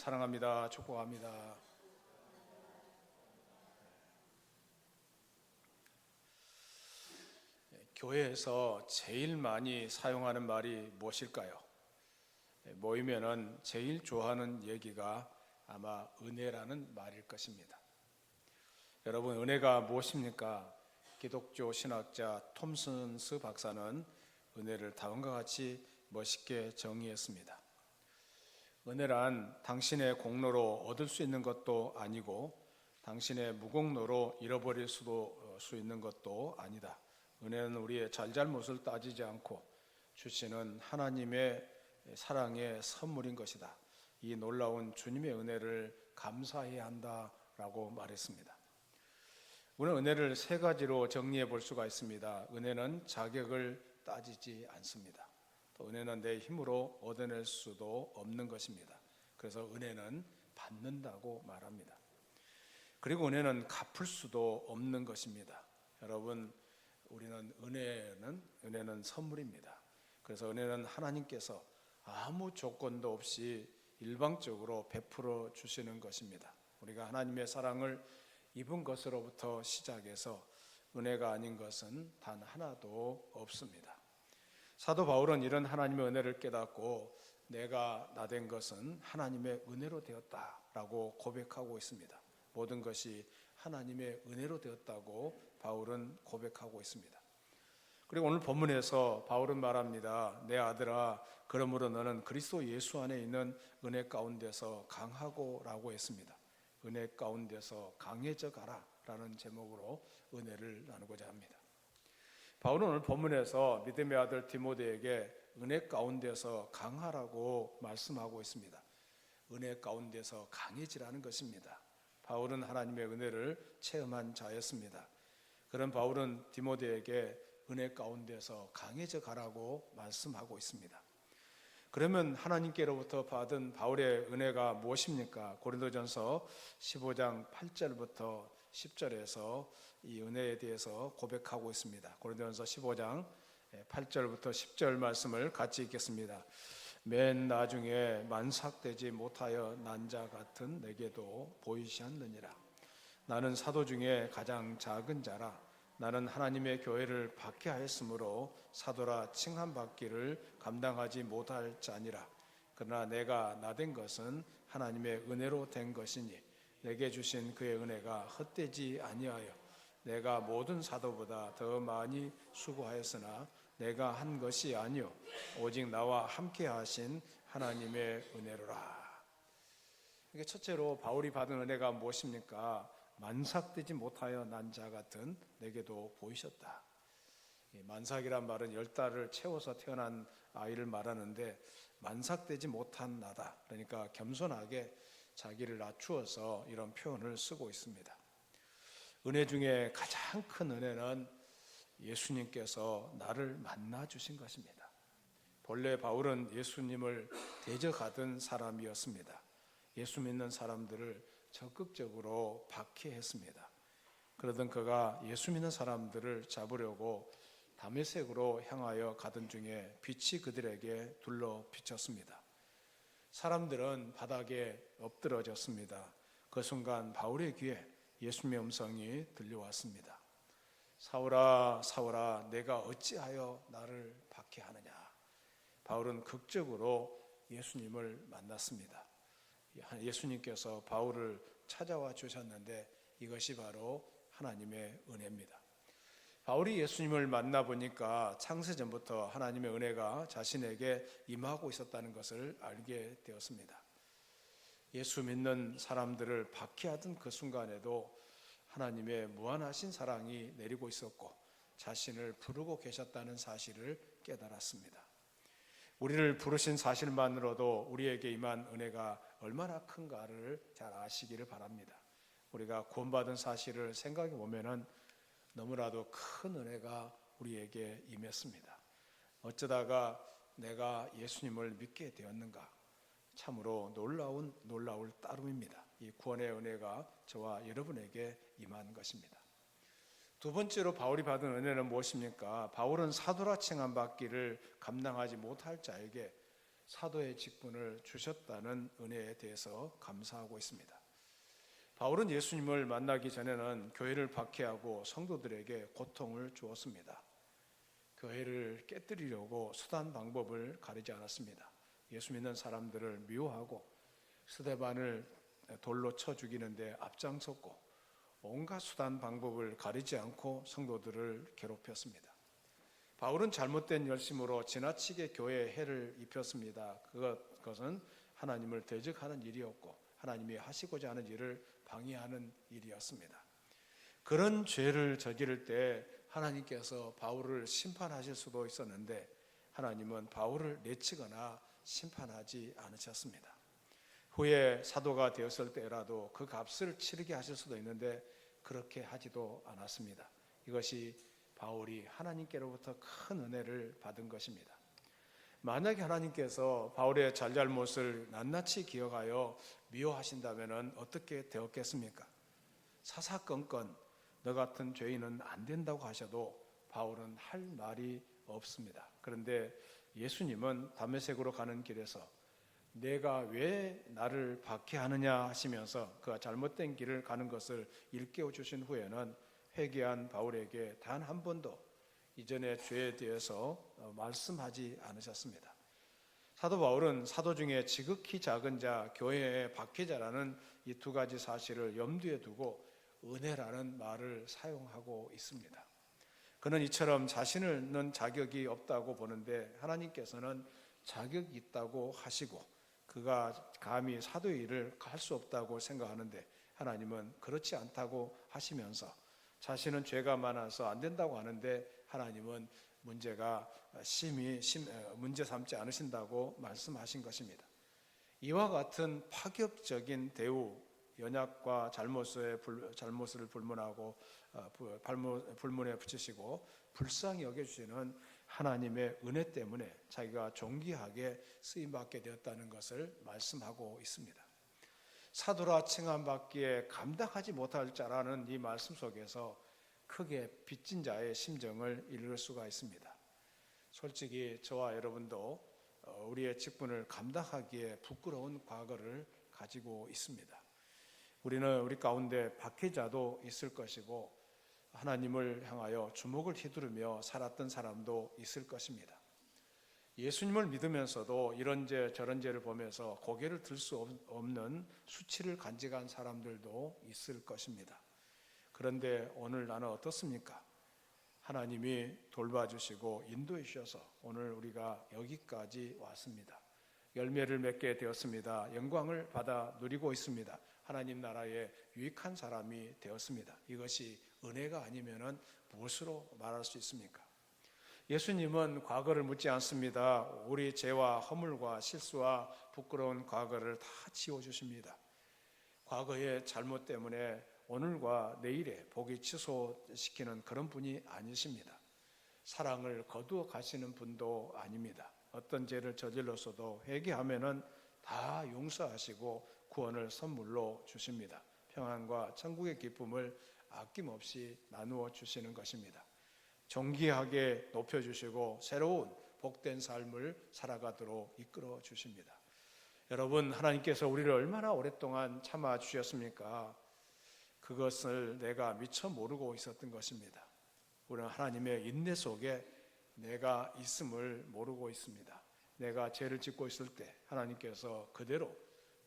사랑합니다. 축복합니다. 교회에서 제일 많이 사용하는 말이 무엇일까요? 모이면은 제일 좋아하는 얘기가 아마 은혜라는 말일 것입니다. 여러분, 은혜가 무엇입니까? 기독교 신학자 톰슨스 박사는 은혜를 다음과 같이 멋있게 정의했습니다. 은혜란 당신의 공로로 얻을 수 있는 것도 아니고 당신의 무공로로 잃어버릴 수 있는 것도 아니다. 은혜는 우리의 잘잘못을 따지지 않고 주시는 하나님의 사랑의 선물인 것이다. 이 놀라운 주님의 은혜를 감사해야 한다라고 말했습니다. 우리는 은혜를 세 가지로 정리해 볼 수가 있습니다. 은혜는 자격을 따지지 않습니다. 또 은혜는 내 힘으로 얻어낼 수도 없는 것입니다. 그래서 은혜는 받는다고 말합니다. 그리고 은혜는 갚을 수도 없는 것입니다. 여러분, 우리는 은혜는 선물입니다. 그래서 은혜는 하나님께서 아무 조건도 없이 일방적으로 베풀어 주시는 것입니다. 우리가 하나님의 사랑을 입은 것으로부터 시작해서 은혜가 아닌 것은 단 하나도 없습니다. 사도 바울은 이런 하나님의 은혜를 깨닫고 내가 나된 것은 하나님의 은혜로 되었다라고 고백하고 있습니다. 모든 것이 하나님의 은혜로 되었다고 바울은 고백하고 있습니다. 그리고 오늘 본문에서 바울은 말합니다. 내 아들아, 그러므로 너는 그리스도 예수 안에 있는 은혜 가운데서 강하고 라고 했습니다. 은혜 가운데서 강해져 가라 라는 제목으로 은혜를 나누고자 합니다. 바울은 오늘 본문에서 믿음의 아들 디모데에게 은혜 가운데서 강하라고 말씀하고 있습니다. 은혜 가운데서 강해지라는 것입니다. 바울은 하나님의 은혜를 체험한 자였습니다. 그런 바울은 디모데에게 은혜 가운데서 강해져 가라고 말씀하고 있습니다. 그러면 하나님께로부터 받은 바울의 은혜가 무엇입니까? 고린도전서 15장 8절부터 10절에서 이 은혜에 대해서 고백하고 있습니다. 고린도전서 15장 8절부터 10절 말씀을 같이 읽겠습니다. 맨 나중에 만삭되지 못하여 난 자 같은 내게도 보이시었느니라. 나는 사도 중에 가장 작은 자라. 나는 하나님의 교회를 박해하였으므로 사도라 칭함받기를 감당하지 못할 자니라. 그러나 내가 나된 것은 하나님의 은혜로 된 것이니 내게 주신 그의 은혜가 헛되지 아니하여 내가 모든 사도보다 더 많이 수고하였으나 내가 한 것이 아니요 오직 나와 함께 하신 하나님의 은혜로라. 이게 첫째로 바울이 받은 은혜가 무엇입니까? 만삭되지 못하여 난 자 같은 내게도 보이셨다. 만삭이란 말은 10달을 채워서 태어난 아이를 말하는데 만삭되지 못한 나다. 그러니까 겸손하게 자기를 낮추어서 이런 표현을 쓰고 있습니다. 은혜 중에 가장 큰 은혜는 예수님께서 나를 만나 주신 것입니다. 본래 바울은 예수님을 대적하던 사람이었습니다. 예수 믿는 사람들을 적극적으로 박해했습니다. 그러던 그가 예수 믿는 사람들을 잡으려고 다메섹으로 향하여 가던 중에 빛이 그들에게 둘러 비쳤습니다. 사람들은 바닥에 엎드러졌습니다. 그 순간 바울의 귀에 예수님의 음성이 들려왔습니다. 사울아, 사울아, 내가 어찌하여 나를 박해하느냐. 바울은 극적으로 예수님을 만났습니다. 예수님께서 바울을 찾아와 주셨는데 이것이 바로 하나님의 은혜입니다. 바울이 예수님을 만나보니까 창세전부터 하나님의 은혜가 자신에게 임하고 있었다는 것을 알게 되었습니다. 예수 믿는 사람들을 박해하던 그 순간에도 하나님의 무한하신 사랑이 내리고 있었고 자신을 부르고 계셨다는 사실을 깨달았습니다. 우리를 부르신 사실만으로도 우리에게 임한 은혜가 얼마나 큰가를 잘 아시기를 바랍니다. 우리가 구원받은 사실을 생각해 보면은 너무나도 큰 은혜가 우리에게 임했습니다. 어쩌다가 내가 예수님을 믿게 되었는가? 참으로 놀라울 따름입니다. 이 구원의 은혜가 저와 여러분에게 임한 것입니다. 두 번째로 바울이 받은 은혜는 무엇입니까? 바울은 사도라 칭함 받기를 감당하지 못할 자에게 사도의 직분을 주셨다는 은혜에 대해서 감사하고 있습니다. 바울은 예수님을 만나기 전에는 교회를 박해하고 성도들에게 고통을 주었습니다. 교회를 깨뜨리려고 수단 방법을 가리지 않았습니다. 예수 믿는 사람들을 미워하고 스데반을 돌로 쳐 죽이는데 앞장섰고 온갖 수단 방법을 가리지 않고 성도들을 괴롭혔습니다. 바울은 잘못된 열심으로 지나치게 교회에 해를 입혔습니다. 그것은 하나님을 대적하는 일이었고 하나님이 하시고자 하는 일을 방해하는 일이었습니다. 그런 죄를 저지를 때 하나님께서 바울을 심판하실 수도 있었는데 하나님은 바울을 내치거나 심판하지 않으셨습니다. 후에 사도가 되었을 때라도 그 값을 치르게 하실 수도 있는데 그렇게 하지도 않았습니다. 이것이 바울이 하나님께로부터 큰 은혜를 받은 것입니다. 만약에 하나님께서 바울의 잘잘못을 낱낱이 기억하여 미워하신다면 어떻게 되었겠습니까? 사사건건 너 같은 죄인은 안 된다고 하셔도 바울은 할 말이 없습니다. 그런데 예수님은 다메섹으로 가는 길에서 내가 왜 나를 박해하느냐 하시면서 그가 잘못된 길을 가는 것을 일깨워 주신 후에는 회개한 바울에게 단 한 번도 이전의 죄에 대해서 말씀하지 않으셨습니다. 사도 바울은 사도 중에 지극히 작은 자, 교회의 박해자라는 이 두 가지 사실을 염두에 두고 은혜라는 말을 사용하고 있습니다. 그는 이처럼 자신은 자격이 없다고 보는데 하나님께서는 자격이 있다고 하시고 그가 감히 사도의 일을 할 수 없다고 생각하는데 하나님은 그렇지 않다고 하시면서 자신은 죄가 많아서 안 된다고 하는데 하나님은 문제가 심히 문제 삼지 않으신다고 말씀하신 것입니다. 이와 같은 파격적인 대우, 연약과 잘못을 불문하고 불문에 붙이시고 불쌍히 여겨주시는 하나님의 은혜 때문에 자기가 존귀하게 쓰임받게 되었다는 것을 말씀하고 있습니다. 사도라 칭함받기에 감당하지 못할 자라는 이 말씀 속에서 크게 빚진 자의 심정을 읽을 수가 있습니다. 솔직히 저와 여러분도 우리의 직분을 감당하기에 부끄러운 과거를 가지고 있습니다. 우리는 우리 가운데 박해자도 있을 것이고 하나님을 향하여 주먹을 휘두르며 살았던 사람도 있을 것입니다. 예수님을 믿으면서도 이런 죄 저런 죄를 보면서 고개를 들 수 없는 수치를 간직한 사람들도 있을 것입니다. 그런데 오늘 나는 어떻습니까? 하나님이 돌봐주시고 인도해 주셔서 오늘 우리가 여기까지 왔습니다. 열매를 맺게 되었습니다. 영광을 받아 누리고 있습니다. 하나님 나라의 유익한 사람이 되었습니다. 이것이 은혜가 아니면 무엇으로 말할 수 있습니까? 예수님은 과거를 묻지 않습니다. 우리 죄와 허물과 실수와 부끄러운 과거를 다 지워주십니다. 과거의 잘못 때문에 오늘과 내일의 복이 취소시키는 그런 분이 아니십니다. 사랑을 거두어 가시는 분도 아닙니다. 어떤 죄를 저질렀어도 회개하면은 다 용서하시고 구원을 선물로 주십니다. 평안과 천국의 기쁨을 아낌없이 나누어 주시는 것입니다. 존귀하게 높여주시고 새로운 복된 삶을 살아가도록 이끌어 주십니다. 여러분, 하나님께서 우리를 얼마나 오랫동안 참아주셨습니까? 그것을 내가 미처 모르고 있었던 것입니다. 우리는 하나님의 인내 속에 내가 있음을 모르고 있습니다. 내가 죄를 짓고 있을 때 하나님께서 그대로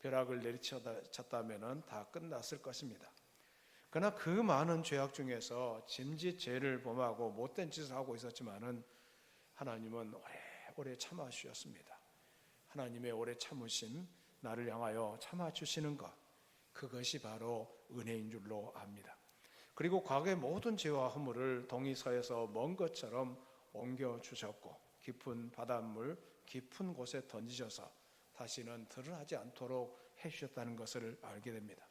벼락을 내리쳤다면 다 끝났을 것입니다. 그러나 그 많은 죄악 중에서 짐짓 죄를 범하고 못된 짓을 하고 있었지만은 하나님은 오래 참아주셨습니다. 하나님의 오래 참으심, 나를 향하여 참아주시는 것, 그것이 바로 은혜인 줄로 압니다. 그리고 과거의 모든 죄와 허물을 동이서에서 먼 것처럼 옮겨주셨고 깊은 바닷물, 깊은 곳에 던지셔서 다시는 드러나지 않도록 해주셨다는 것을 알게 됩니다.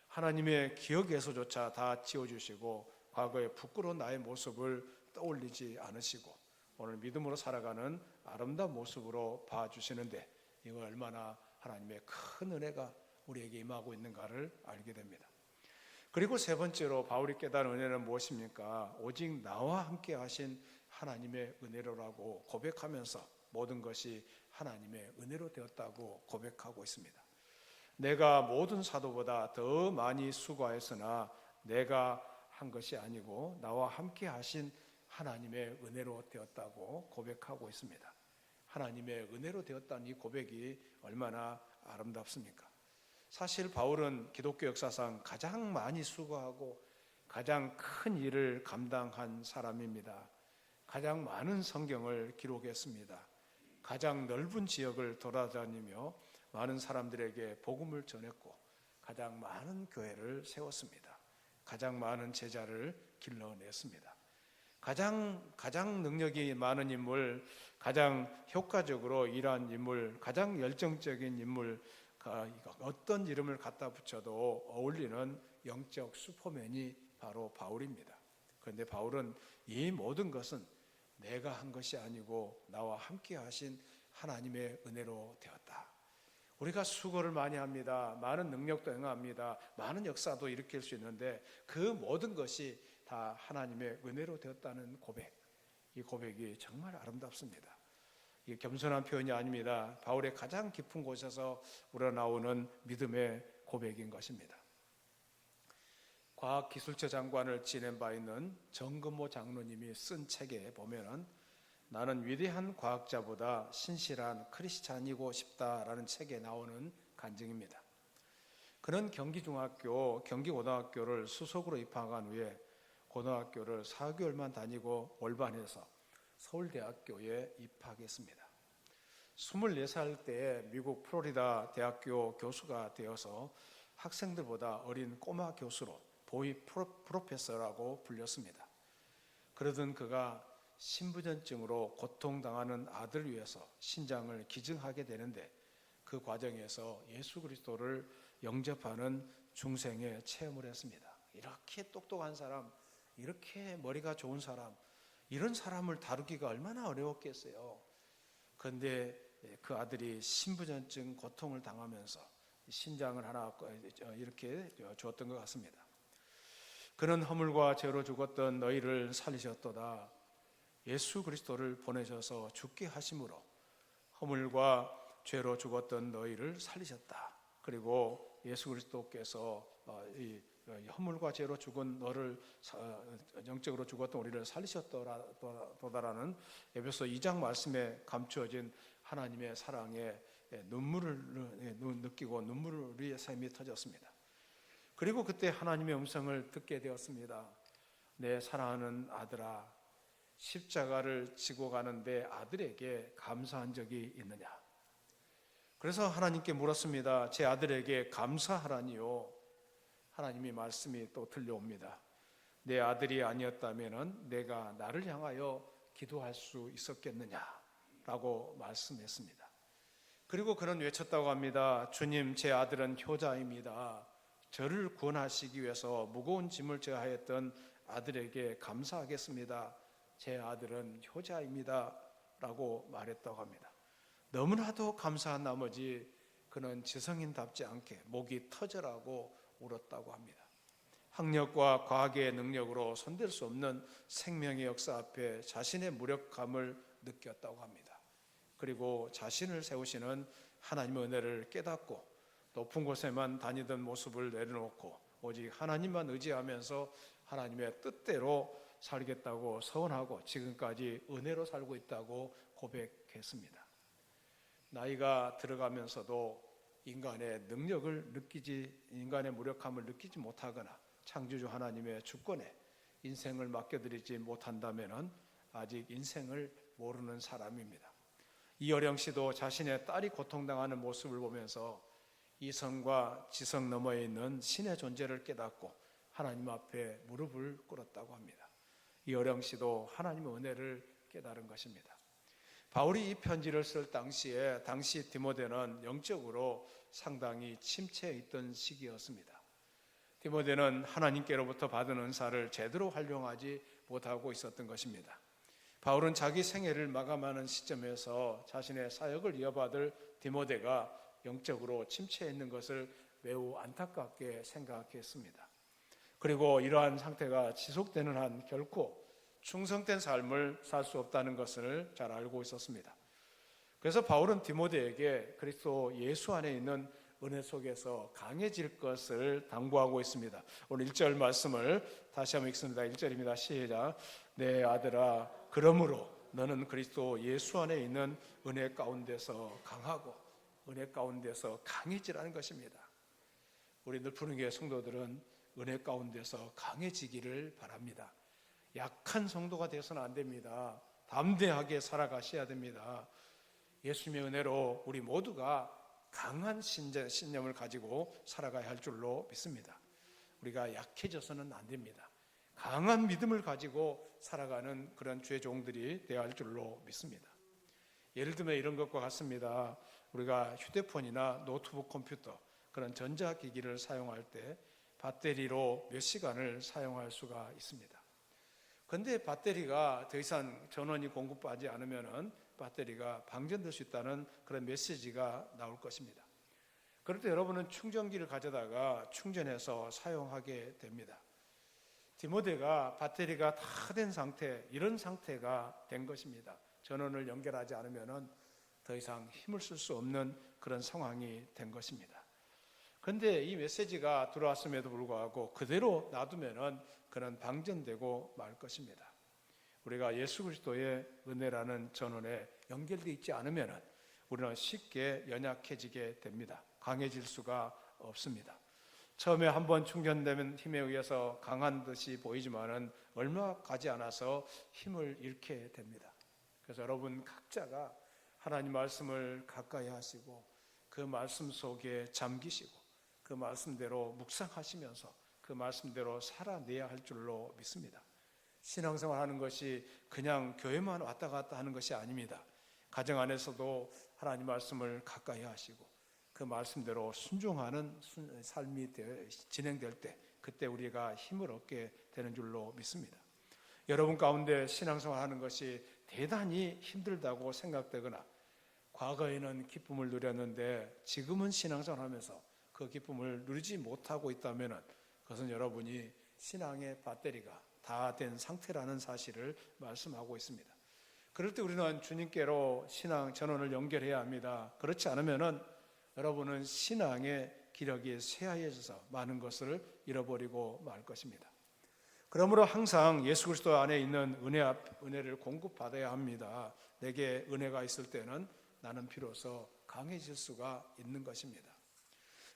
하나님의 기억에서조차 다 지워주시고 과거의 부끄러운 나의 모습을 떠올리지 않으시고 오늘 믿음으로 살아가는 아름다운 모습으로 봐주시는데 이거 얼마나 하나님의 큰 은혜가 우리에게 임하고 있는가를 알게 됩니다. 그리고 세 번째로 바울이 깨달은 은혜는 무엇입니까? 오직 나와 함께 하신 하나님의 은혜로라고 고백하면서 모든 것이 하나님의 은혜로 되었다고 고백하고 있습니다. 내가 모든 사도보다 더 많이 수고하였으나 내가 한 것이 아니고 나와 함께 하신 하나님의 은혜로 되었다고 고백하고 있습니다. 하나님의 은혜로 되었다는 이 고백이 얼마나 아름답습니까? 사실 바울은 기독교 역사상 가장 많이 수고하고 가장 큰 일을 감당한 사람입니다. 가장 많은 성경을 기록했습니다. 가장 넓은 지역을 돌아다니며 많은 사람들에게 복음을 전했고 가장 많은 교회를 세웠습니다. 가장 많은 제자를 길러냈습니다. 가장 능력이 많은 인물, 가장 효과적으로 일한 인물, 가장 열정적인 인물, 어떤 이름을 갖다 붙여도 어울리는 영적 슈퍼맨이 바로 바울입니다. 그런데 바울은 이 모든 것은 내가 한 것이 아니고 나와 함께 하신 하나님의 은혜로 되었다. 우리가 수고를 많이 합니다. 많은 능력도 행합니다. 많은 역사도 일으킬 수 있는데 그 모든 것이 다 하나님의 은혜로 되었다는 고백. 이 고백이 정말 아름답습니다. 이게 겸손한 표현이 아닙니다. 바울의 가장 깊은 곳에서 우러나오는 믿음의 고백인 것입니다. 과학기술처 장관을 지낸 바 있는 정금호 장로님이 쓴 책에 보면은 나는 위대한 과학자보다 신실한 크리스찬이고 싶다라는 책에 나오는 간증입니다. 그는 경기고등학교를 수석으로 입학한 후에 고등학교를 4개월만 다니고 몰반해서 서울대학교에 입학했습니다. 24살 때에 미국 플로리다 대학교 교수가 되어서 학생들보다 어린 꼬마 교수로 보이 프로페서라고 불렸습니다. 그러던 그가 신부전증으로 고통당하는 아들을 위해서 신장을 기증하게 되는데 그 과정에서 예수 그리스도를 영접하는 중생의 체험을 했습니다. 이렇게 똑똑한 사람, 이렇게 머리가 좋은 사람, 이런 사람을 다루기가 얼마나 어려웠겠어요. 그런데 그 아들이 신부전증 고통을 당하면서 신장을 하나 이렇게 주었던 것 같습니다. 그는 허물과 죄로 죽었던 너희를 살리셨도다. 예수 그리스도를 보내셔서 죽게 하심으로 허물과 죄로 죽었던 너희를 살리셨다. 그리고 예수 그리스도께서 이 허물과 죄로 죽은 너를 영적으로 죽었던 우리를 살리셨도다라는 에베소 2장 말씀에 감추어진 하나님의 사랑에 눈물을 느끼고 눈물의 샘이 터졌습니다. 그리고 그때 하나님의 음성을 듣게 되었습니다. 내 사랑하는 아들아, 십자가를 지고 가는데 아들에게 감사한 적이 있느냐? 그래서 하나님께 물었습니다. 제 아들에게 감사하라니요. 하나님의 말씀이 또 들려옵니다. 내 아들이 아니었다면 내가 나를 향하여 기도할 수 있었겠느냐라고 말씀했습니다. 그리고 그는 외쳤다고 합니다. 주님, 제 아들은 효자입니다. 저를 구원하시기 위해서 무거운 짐을 져하였던 아들에게 감사하겠습니다. 제 아들은 효자입니다 라고 말했다고 합니다. 너무나도 감사한 나머지 그는 지성인답지 않게 목이 터져라고 울었다고 합니다. 학력과 과학의 능력으로 손댈 수 없는 생명의 역사 앞에 자신의 무력감을 느꼈다고 합니다. 그리고 자신을 세우시는 하나님의 은혜를 깨닫고 높은 곳에만 다니던 모습을 내려놓고 오직 하나님만 의지하면서 하나님의 뜻대로 살겠다고 서원하고 지금까지 은혜로 살고 있다고 고백했습니다. 나이가 들어가면서도 인간의 무력함을 느끼지 못하거나 창조주 하나님의 주권에 인생을 맡겨드리지 못한다면 아직 인생을 모르는 사람입니다. 이어령 씨도 자신의 딸이 고통당하는 모습을 보면서 이성과 지성 너머에 있는 신의 존재를 깨닫고 하나님 앞에 무릎을 꿇었다고 합니다. 이어령 씨도 하나님의 은혜를 깨달은 것입니다. 바울이 이 편지를 쓸 당시 디모데는 영적으로 상당히 침체해 있던 시기였습니다. 디모데는 하나님께로부터 받은 은사를 제대로 활용하지 못하고 있었던 것입니다. 바울은 자기 생애를 마감하는 시점에서 자신의 사역을 이어받을 디모데가 영적으로 침체해 있는 것을 매우 안타깝게 생각했습니다. 그리고 이러한 상태가 지속되는 한 결코 충성된 삶을 살 수 없다는 것을 잘 알고 있었습니다. 그래서 바울은 디모데에게 그리스도 예수 안에 있는 은혜 속에서 강해질 것을 당부하고 있습니다. 오늘 1절 말씀을 다시 한번 읽습니다. 1절입니다. 시작. 내 아들아, 그러므로 너는 그리스도 예수 안에 있는 은혜 가운데서 강하고 은혜 가운데서 강해지라는 것입니다. 우리 늘푸른교회 성도들은 은혜 가운데서 강해지기를 바랍니다. 약한 성도가 되어서는 안 됩니다. 담대하게 살아가셔야 됩니다. 예수님의 은혜로 우리 모두가 강한 신념을 가지고 살아가야 할 줄로 믿습니다. 우리가 약해져서는 안 됩니다. 강한 믿음을 가지고 살아가는 그런 주의 종들이 되어야 할 줄로 믿습니다. 예를 들면 이런 것과 같습니다. 우리가 휴대폰이나 노트북 컴퓨터 그런 전자기기를 사용할 때 배터리로 몇 시간을 사용할 수가 있습니다. 그런데 배터리가 더 이상 전원이 공급하지 않으면 배터리가 방전될 수 있다는 그런 메시지가 나올 것입니다. 그럴 때 여러분은 충전기를 가져다가 충전해서 사용하게 됩니다. 디모데가 배터리가 다 된 상태, 이런 상태가 된 것입니다. 전원을 연결하지 않으면 더 이상 힘을 쓸 수 없는 그런 상황이 된 것입니다. 그런데 이 메시지가 들어왔음에도 불구하고 그대로 놔두면 그는 방전되고 말 것입니다. 우리가 예수 그리스도의 은혜라는 전원에 연결되어 있지 않으면 우리는 쉽게 연약해지게 됩니다. 강해질 수가 없습니다. 처음에 한번 충전되면 힘에 의해서 강한 듯이 보이지만은 얼마 가지 않아서 힘을 잃게 됩니다. 그래서 여러분 각자가 하나님 말씀을 가까이 하시고 그 말씀 속에 잠기시고 그 말씀대로 묵상하시면서 그 말씀대로 살아내야 할 줄로 믿습니다. 신앙생활 하는 것이 그냥 교회만 왔다 갔다 하는 것이 아닙니다. 가정 안에서도 하나님 말씀을 가까이 하시고 그 말씀대로 순종하는 삶이 진행될 때 그때 우리가 힘을 얻게 되는 줄로 믿습니다. 여러분 가운데 신앙생활 하는 것이 대단히 힘들다고 생각되거나 과거에는 기쁨을 누렸는데 지금은 신앙생활 하면서 그 기쁨을 누리지 못하고 있다면 그것은 여러분이 신앙의 배터리가 다 된 상태라는 사실을 말씀하고 있습니다. 그럴 때 우리는 주님께로 신앙 전원을 연결해야 합니다. 그렇지 않으면 여러분은 신앙의 기력이 쇠하여져서 많은 것을 잃어버리고 말 것입니다. 그러므로 항상 예수 그리스도 안에 있는 은혜를 공급받아야 합니다. 내게 은혜가 있을 때는 나는 비로소 강해질 수가 있는 것입니다.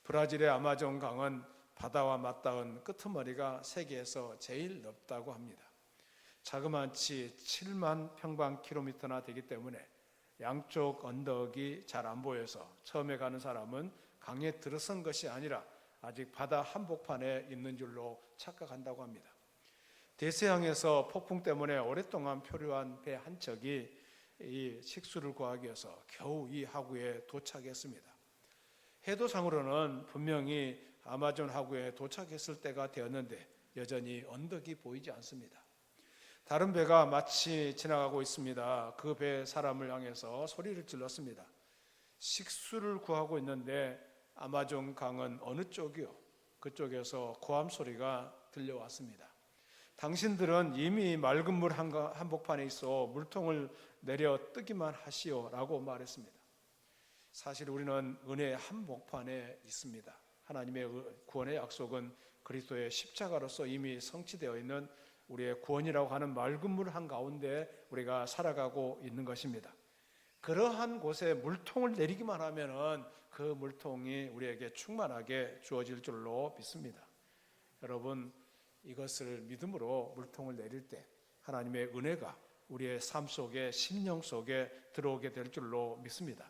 브라질의 아마존 강은 바다와 맞닿은 끄트머리가 세계에서 제일 넓다고 합니다. 자그마치 7만 평방킬로미터나 되기 때문에 양쪽 언덕이 잘 안 보여서 처음에 가는 사람은 강에 들어선 것이 아니라 아직 바다 한복판에 있는 줄로 착각한다고 합니다. 대서양에서 폭풍 때문에 오랫동안 표류한 배 한 척이 이 식수를 구하기 위해서 겨우 이 하구에 도착했습니다. 해도상으로는 분명히 아마존 하구에 도착했을 때가 되었는데 여전히 언덕이 보이지 않습니다. 다른 배가 마치 지나가고 있습니다. 그 배 사람을 향해서 소리를 질렀습니다. 식수를 구하고 있는데 아마존 강은 어느 쪽이요? 그쪽에서 고함 소리가 들려왔습니다. 당신들은 이미 맑은 물 한복판에 있어 물통을 내려 뜨기만 하시오 라고 말했습니다. 사실 우리는 은혜의 한복판에 있습니다. 하나님의 구원의 약속은 그리스도의 십자가로서 이미 성취되어 있는 우리의 구원이라고 하는 맑은 물 한가운데 우리가 살아가고 있는 것입니다. 그러한 곳에 물통을 내리기만 하면은 그 물통이 우리에게 충만하게 주어질 줄로 믿습니다. 여러분 이것을 믿음으로 물통을 내릴 때 하나님의 은혜가 우리의 삶 속에 심령 속에 들어오게 될 줄로 믿습니다.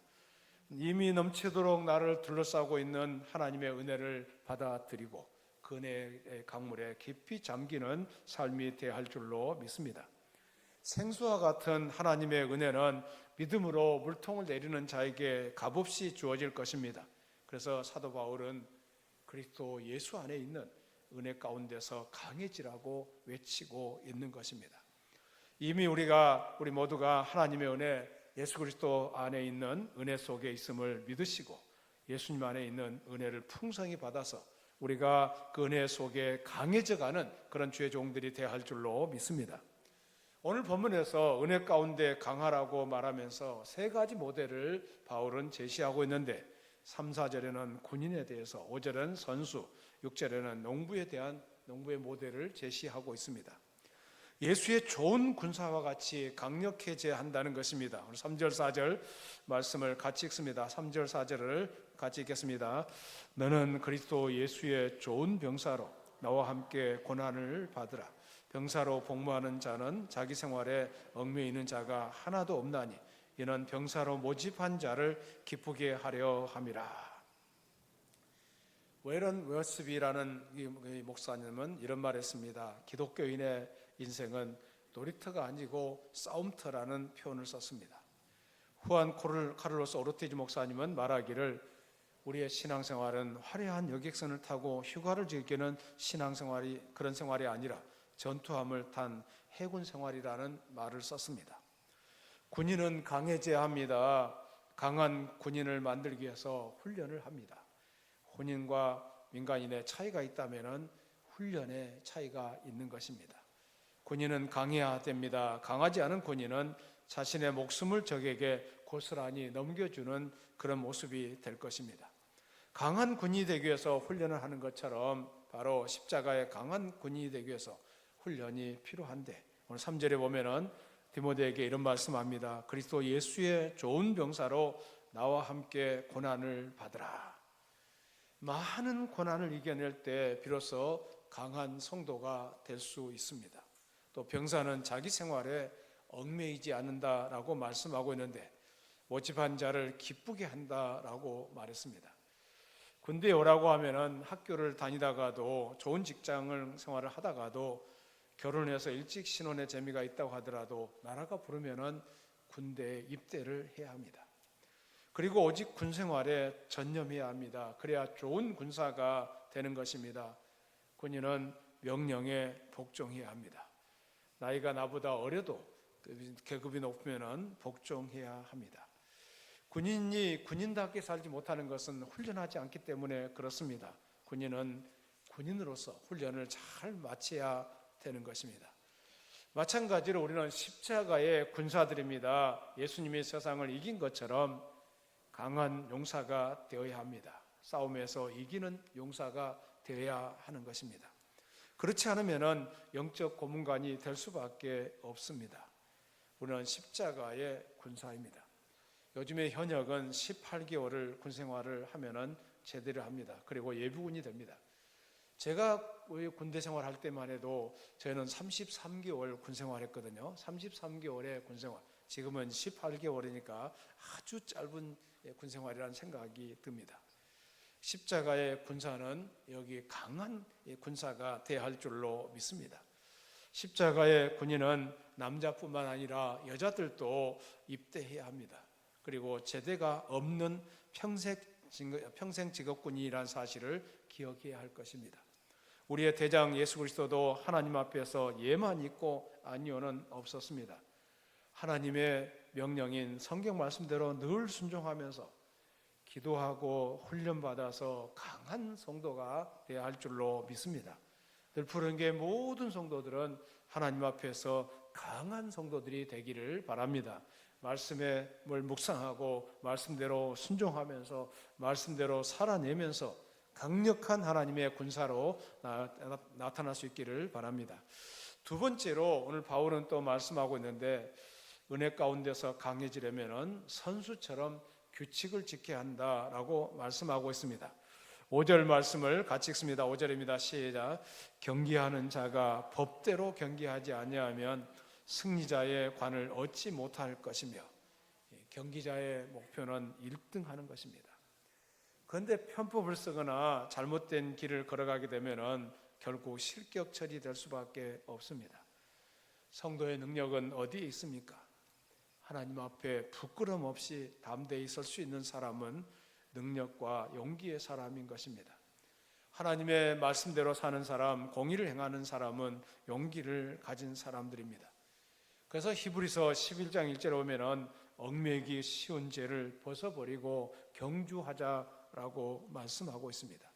이미 넘치도록 나를 둘러싸고 있는 하나님의 은혜를 받아들이고 그 은혜의 강물에 깊이 잠기는 삶이 되어야 할 줄로 믿습니다. 생수와 같은 하나님의 은혜는 믿음으로 물통을 내리는 자에게 값없이 주어질 것입니다. 그래서 사도 바울은 그리스도 예수 안에 있는 은혜 가운데서 강해지라고 외치고 있는 것입니다. 이미 우리 모두가 하나님의 은혜, 예수 그리스도 안에 있는 은혜 속에 있음을 믿으시고 예수님 안에 있는 은혜를 풍성히 받아서 우리가 그 은혜 속에 강해져가는 그런 주의 종들이 되어야 할 줄로 믿습니다. 오늘 본문에서 은혜 가운데 강하라고 말하면서 세 가지 모델을 바울은 제시하고 있는데 3, 4절에는 군인에 대해서, 5절에는 선수, 6절에는 농부의 모델을 제시하고 있습니다. 예수의 좋은 군사와 같이 강력해져야 한다는 것입니다. 오늘 3절, 4절 말씀을 같이 읽습니다. 3절, 4절을 같이 읽겠습니다. 너는 그리스도 예수의 좋은 병사로 나와 함께 고난을 받으라. 병사로 복무하는 자는 자기 생활에 얽매이는 있는 자가 하나도 없나니 이는 병사로 모집한 자를 기쁘게 하려 함이라. 웨런 웨어스비라는 이 목사님은 이런 말했습니다. 기독교인의 인생은 놀이터가 아니고 싸움터라는 표현을 썼습니다. 후안 카를로스 오르티즈 목사님은 말하기를 우리의 신앙생활은 화려한 여객선을 타고 휴가를 즐기는 신앙생활이 그런 생활이 아니라 전투함을 탄 해군 생활이라는 말을 썼습니다. 군인은 강해져야 합니다. 강한 군인을 만들기 위해서 훈련을 합니다. 군인과 민간인의 차이가 있다면 훈련의 차이가 있는 것입니다. 군인은 강해야 됩니다. 강하지 않은 군인은 자신의 목숨을 적에게 고스란히 넘겨주는 그런 모습이 될 것입니다. 강한 군인이 되기 위해서 훈련을 하는 것처럼 바로 십자가의 강한 군인이 되기 위해서 훈련이 필요한데 오늘 3절에 보면은 디모데에게 이런 말씀합니다. 그리스도 예수의 좋은 병사로 나와 함께 고난을 받으라. 많은 고난을 이겨낼 때 비로소 강한 성도가 될 수 있습니다. 또 병사는 자기 생활에 얽매이지 않는다라고 말씀하고 있는데 모집한 자를 기쁘게 한다라고 말했습니다. 군대에 오라고 하면은 학교를 다니다가도 좋은 직장을 생활을 하다가도 결혼해서 일찍 신혼의 재미가 있다고 하더라도 나라가 부르면은 군대에 입대를 해야 합니다. 그리고 오직 군 생활에 전념해야 합니다. 그래야 좋은 군사가 되는 것입니다. 군인은 명령에 복종해야 합니다. 나이가 나보다 어려도 계급이 높으면 복종해야 합니다. 군인이 군인답게 살지 못하는 것은 훈련하지 않기 때문에 그렇습니다. 군인은 군인으로서 훈련을 잘 마쳐야 되는 것입니다. 마찬가지로 우리는 십자가의 군사들입니다. 예수님이 세상을 이긴 것처럼 강한 용사가 되어야 합니다. 싸움에서 이기는 용사가 되어야 하는 것입니다. 그렇지 않으면 영적 고문관이 될 수밖에 없습니다. 우리는 십자가의 군사입니다. 요즘에 현역은 18개월을 군생활을 하면은 제대를 합니다. 그리고 예비군이 됩니다. 제가 군대 생활할 때만 해도 저희는 33개월 군생활했거든요. 33개월의 군생활. 지금은 18개월이니까 아주 짧은 군생활이라는 생각이 듭니다. 십자가의 군사는 여기 강한 군사가 되어야 할 줄로 믿습니다. 십자가의 군인은 남자뿐만 아니라 여자들도 입대해야 합니다. 그리고 제대가 없는 평생 직업군이라는 사실을 기억해야 할 것입니다. 우리의 대장 예수 그리스도도 하나님 앞에서 예만 있고 아니오는 없었습니다. 하나님의 명령인 성경 말씀대로 늘 순종하면서 기도하고 훈련받아서 강한 성도가 되어야 할 줄로 믿습니다. 들푸른교회 모든 성도들은 하나님 앞에서 강한 성도들이 되기를 바랍니다. 말씀에 묵상하고 말씀대로 순종하면서 말씀대로 살아내면서 강력한 하나님의 군사로 나타날 수 있기를 바랍니다. 두 번째로 오늘 바울은 또 말씀하고 있는데 은혜 가운데서 강해지려면 선수처럼 규칙을 지켜야 한다라고 말씀하고 있습니다. 5절 말씀을 같이 읽습니다. 5절입니다. 시작. 경기하는 자가 법대로 경기하지 아니하면 승리자의 관을 얻지 못할 것이며 경기자의 목표는 1등하는 것입니다. 그런데 편법을 쓰거나 잘못된 길을 걸어가게 되면 결국 실격 처리될 수밖에 없습니다. 성도의 능력은 어디에 있습니까? 하나님 앞에 부끄럼 없이 담대히 설 수 있는 사람은 능력과 용기의 사람인 것입니다. 하나님의 말씀대로 사는 사람, 공의를 행하는 사람은 용기를 가진 사람들입니다. 그래서 히브리서 11장 1절에 보면은 얽매이기 쉬운 죄를 벗어버리고 경주하자라고 말씀하고 있습니다.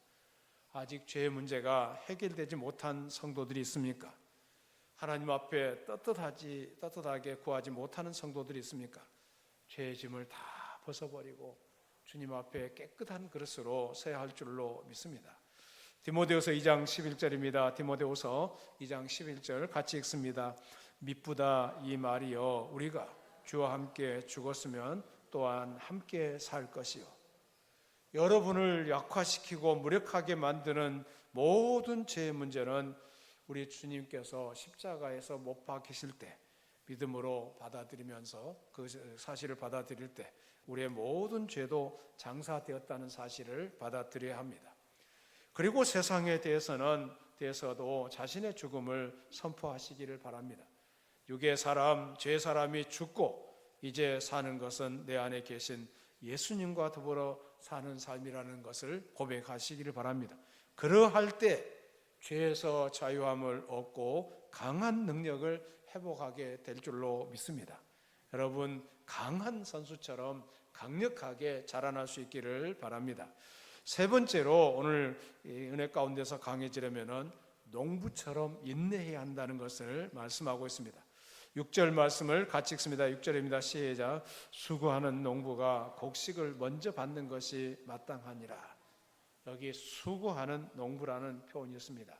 아직 죄의 문제가 해결되지 못한 성도들이 있습니까? 하나님 앞에 따뜻하게 구하지 못하는 성도들이 있습니까? 죄의 짐을 다 벗어버리고 주님 앞에 깨끗한 그릇으로 서야 할 줄로 믿습니다. 디모데후서 2장 11절입니다. 디모데후서 2장 11절 같이 읽습니다. 미쁘다 이 말이여 우리가 주와 함께 죽었으면 또한 함께 살 것이요. 여러분을 약화시키고 무력하게 만드는 모든 죄의 문제는 우리 주님께서 십자가에서 못 박히실 때 믿음으로 받아들이면서 그 사실을 받아들일 때 우리의 모든 죄도 장사되었다는 사실을 받아들여야 합니다. 그리고 세상에 대해서도 자신의 죽음을 선포하시기를 바랍니다. 육의 사람, 죄 사람이 죽고 이제 사는 것은 내 안에 계신 예수님과 더불어 사는 삶이라는 것을 고백하시기를 바랍니다. 그러할 때 죄에서 자유함을 얻고 강한 능력을 회복하게 될 줄로 믿습니다. 여러분, 강한 선수처럼 강력하게 자라날 수 있기를 바랍니다. 세 번째로 오늘 은혜 가운데서 강해지려면 농부처럼 인내해야 한다는 것을 말씀하고 있습니다. 6절 말씀을 같이 읽습니다. 6절입니다. 시작. 수고하는 농부가 곡식을 먼저 받는 것이 마땅하니라. 여기 수고하는 농부라는 표현이 있습니다.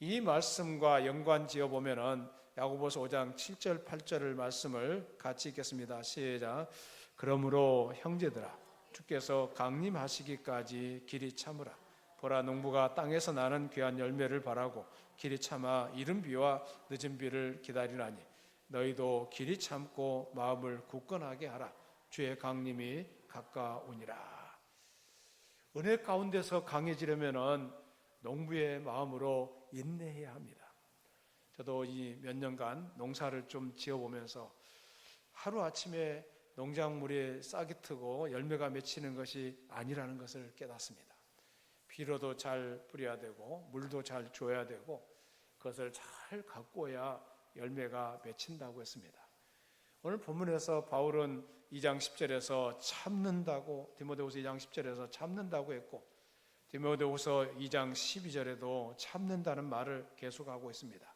이 말씀과 연관 지어 보면은 야고보서 5장 7절 8절을 말씀을 같이 읽겠습니다. 시작. 그러므로 형제들아 주께서 강림하시기까지 길이 참으라. 보라 농부가 땅에서 나는 귀한 열매를 바라고 길이 참아 이른 비와 늦은 비를 기다리라니 너희도 길이 참고 마음을 굳건하게 하라. 주의 강림이 가까우니라. 은혜 가운데서 강해지려면 농부의 마음으로 인내해야 합니다. 저도 이 몇 년간 농사를 좀 지어보면서 하루아침에 농작물이 싹이 트고 열매가 맺히는 것이 아니라는 것을 깨닫습니다. 비료도 잘 뿌려야 되고 물도 잘 줘야 되고 그것을 잘 가꿔야 열매가 맺힌다고 했습니다. 오늘 본문에서 바울은 2장 10절에서 참는다고, 디모데후서 2장 10절에서 참는다고 했고 디모데후서 2장 12절에도 참는다는 말을 계속하고 있습니다.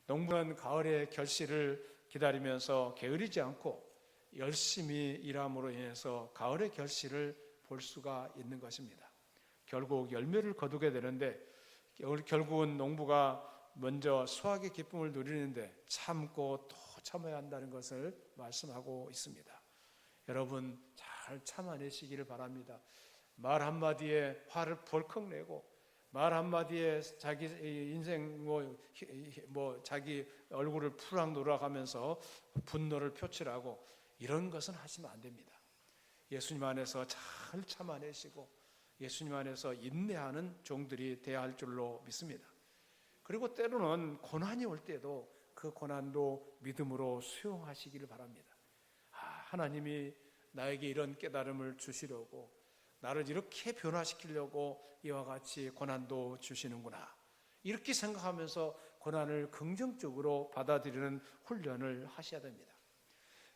농부는 가을의 결실을 기다리면서 게으르지 않고 열심히 일함으로 인해서 가을의 결실을 볼 수가 있는 것입니다. 결국 열매를 거두게 되는데 결국은 농부가 먼저 수확의 기쁨을 누리는데 참고 또 참아야 한다는 것을 말씀하고 있습니다. 여러분 잘 참아내시기를 바랍니다. 말 한마디에 화를 벌컥 내고 말 한마디에 자기 인생 자기 얼굴을 푸락 놀아가면서 분노를 표출하고 이런 것은 하시면 안 됩니다. 예수님 안에서 잘 참아내시고 예수님 안에서 인내하는 종들이 되어야 할 줄로 믿습니다. 그리고 때로는 고난이 올 때도 그 고난도 믿음으로 수용하시기를 바랍니다. 하나님이 나에게 이런 깨달음을 주시려고 나를 이렇게 변화시키려고 이와 같이 고난도 주시는구나. 이렇게 생각하면서 고난을 긍정적으로 받아들이는 훈련을 하셔야 됩니다.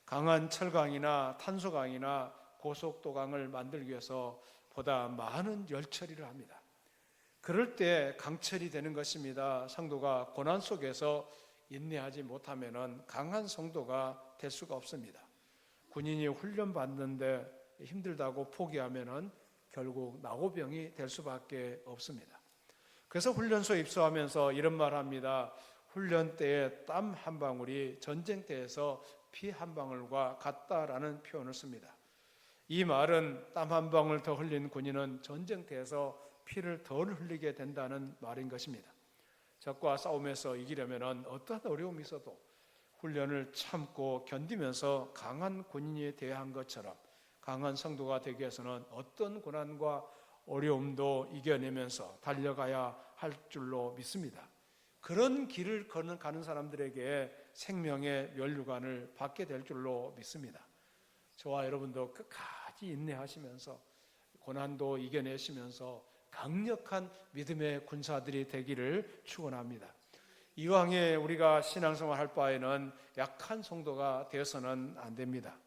강한 철강이나 탄소강이나 고속도강을 만들기 위해서 보다 많은 열처리를 합니다. 그럴 때 강철이 되는 것입니다. 성도가 고난 속에서 인내하지 못하면 강한 성도가 될 수가 없습니다. 군인이 훈련받는데 힘들다고 포기하면 결국 나고병이 될 수밖에 없습니다. 그래서 훈련소에 입소하면서 이런 말 합니다. 훈련 때의 땀 한 방울이 전쟁 때에서 피 한 방울과 같다라는 표현을 씁니다. 이 말은 땀 한 방울 더 흘린 군인은 전쟁터에서 피를 덜 흘리게 된다는 말인 것입니다. 적과 싸움에서 이기려면 어떠한 어려움이 있어도 훈련을 참고 견디면서 강한 군인이 되어야 한 것처럼 강한 성도가 되기 위해서는 어떤 고난과 어려움도 이겨내면서 달려가야 할 줄로 믿습니다. 그런 길을 가는 사람들에게 생명의 면류관을 받게 될 줄로 믿습니다. 저와 여러분도 끝까지 인내하시면서 고난도 이겨내시면서 강력한 믿음의 군사들이 되기를 축원합니다. 이왕에 우리가 신앙생활 할 바에는 약한 성도가 되어서는 안 됩니다.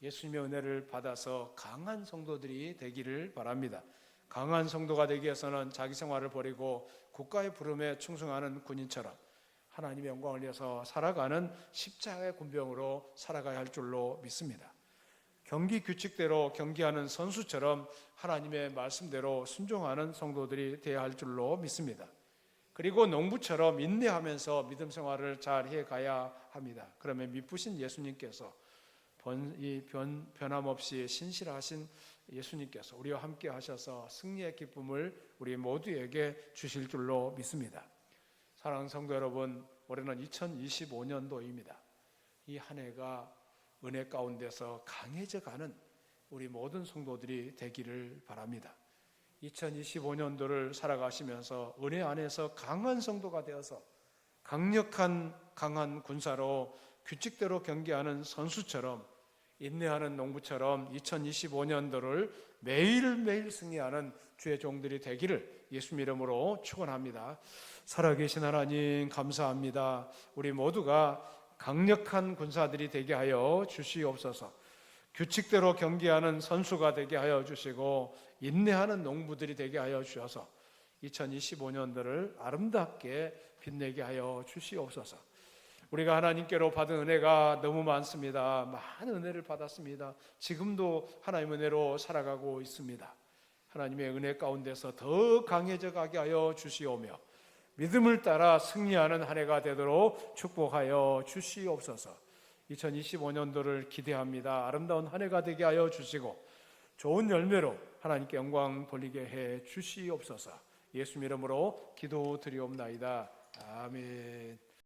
예수님의 은혜를 받아서 강한 성도들이 되기를 바랍니다. 강한 성도가 되기 위해서는 자기 생활을 버리고 국가의 부름에 충성하는 군인처럼 하나님의 영광을 위해서 살아가는 십자가의 군병으로 살아가야 할 줄로 믿습니다. 경기 규칙대로 경기하는 선수처럼 하나님의 말씀대로 순종하는 성도들이 되어야 할 줄로 믿습니다. 그리고 농부처럼 인내하면서 믿음 생활을 잘 해가야 합니다. 그러면 미쁘신 예수님께서 변함없이 신실하신 예수님께서 우리와 함께 하셔서 승리의 기쁨을 우리 모두에게 주실 줄로 믿습니다. 사랑하는 성도 여러분, 올해는 2025년도입니다. 이 한 해가 은혜 가운데서 강해져가는 우리 모든 성도들이 되기를 바랍니다. 2025년도를 살아가시면서 은혜 안에서 강한 성도가 되어서 강력한 강한 군사로 규칙대로 경기하는 선수처럼 인내하는 농부처럼 2025년도를 매일매일 승리하는 주의 종들이 되기를 예수 이름으로 축원합니다. 살아계신 하나님 감사합니다. 우리 모두가 강력한 군사들이 되게 하여 주시옵소서. 규칙대로 경기하는 선수가 되게 하여 주시고 인내하는 농부들이 되게 하여 주셔서 2025년도를 아름답게 빛내게 하여 주시옵소서. 우리가 하나님께로 받은 은혜가 너무 많습니다. 많은 은혜를 받았습니다. 지금도 하나님의 은혜로 살아가고 있습니다. 하나님의 은혜 가운데서 더 강해져 가게 하여 주시오며 믿음을 따라 승리하는 한 해가 되도록 축복하여 주시옵소서. 2025년도를 기대합니다. 아름다운 한 해가 되게 하여 주시고 좋은 열매로 하나님께 영광 돌리게 해 주시옵소서. 예수 이름으로 기도드리옵나이다. 아멘.